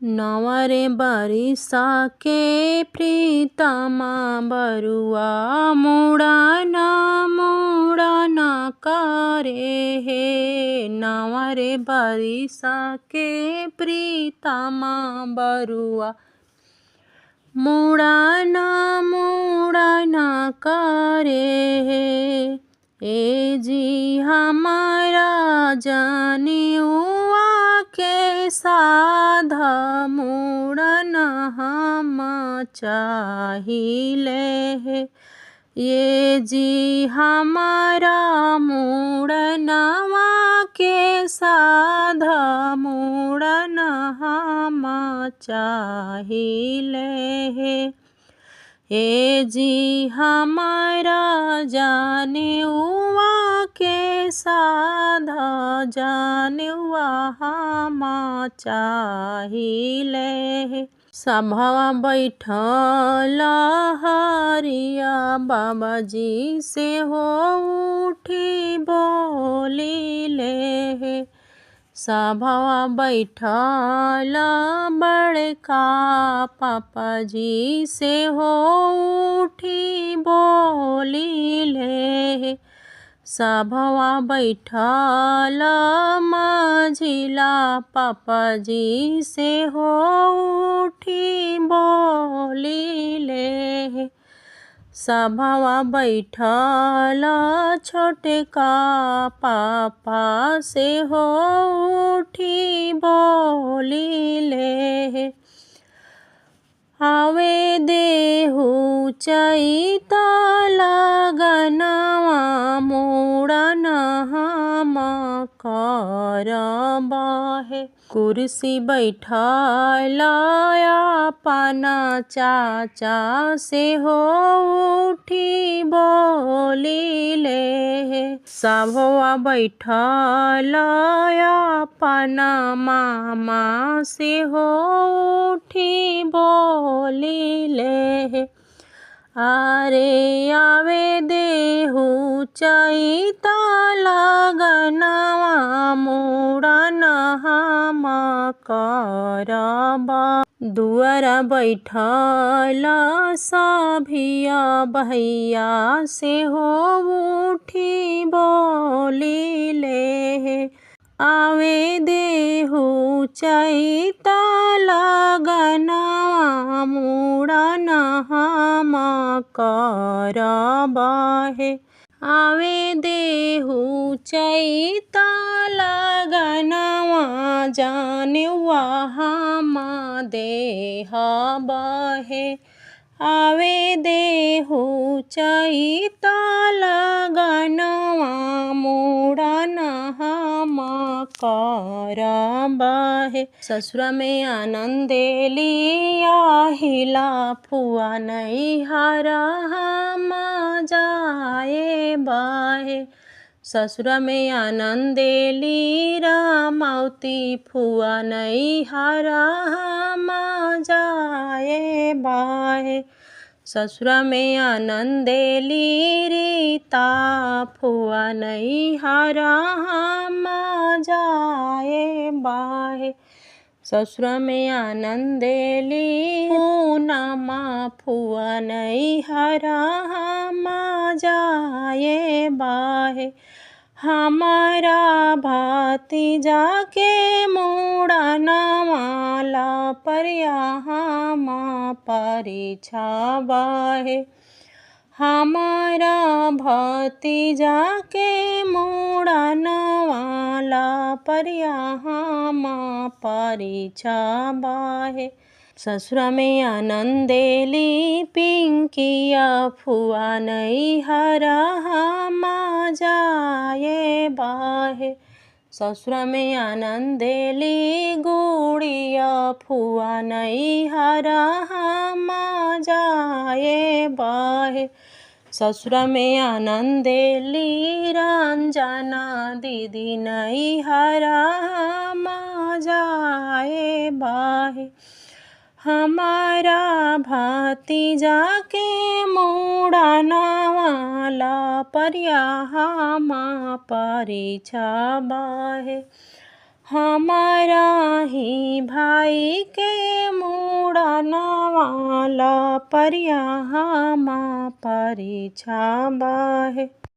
नवरे बरिसा के प्रीतमा बरुआ मुड़ाना मुड़ाना करे हे। नवरे बरिसा के प्रीतमा बरुआ मुड़ाना मुड़ाना करे हे। ए जी हमारा जनियुआ के साध मुड़न हम चाहिले हे। ये जी हमारा मुड़नवा के साध मुड़न हम चाहिले हे। हे जी हमारा जनियुआ के साध जनियुआ हम चाहिले हे। सभवा बैठल हरिया बाबाजी से हो उठी बोलिले हे। सभवा बैठल बड़का पापाजी से हो उठी बोलिले हे। सभवा बैठल मझिला पापाजी से हो उठी बोलिले हे। सभवा बैठल छोटका पापा से हो उठी बोलिले हे। आवे देहु चैत लगनवा मुड़न हम करब हे। कुर्सी बैठल अपना चाचा से हो उठी बोलिले हे। सभवा बैठल अपना मामा से हो उठी बोलिले हे। अरे आवे देहु चैत लगनवा मुड़न हम करब। दुआरा बैठल सभिया भैया से हो उठी बोलिले हे। आवे देहु चैत लगनवा मुड़न हम करब हे। आवे देहु चैत लगनवा जनियुआ हम देहब हे। आवे देहु चैत लगनवा मुड़न हम करब हे। ससुरा में आनंद लिया हिला फुआ नैहर हम जाए बाहे। ससुरा में आनंद ली रामावती फुआ नैहर हम जाए बाहे। ससुरा में आनंद ली रीता फुआ नैहर हम जाए बाहे। ससुरा में आनंद ली पूनमा फुआ नैहर हम जाए बाहे। हमारा भतीजा के मुड़नवा लपरिया हम परीक्षा बाहे। हमारा भतीजा के मुड़नवा लपरिया हम परीक्षा बाहे। ससुरा में आनंद ली पिंकिया फुआ नैहर हम जाए बाहे। ससुरा में आनंद ली गुड़िया फुआ नैहर हम जाए बाहे। ससुरा में आनंद ली रंजना दीदी नैहर हम जाए बाहे। हमारा भतीजा के मुड़नवा लपरिया हम परीक्षा बाहे। हमारा ही भाई के मुड़नवा ला परिया हमा परीक्षा बाहे।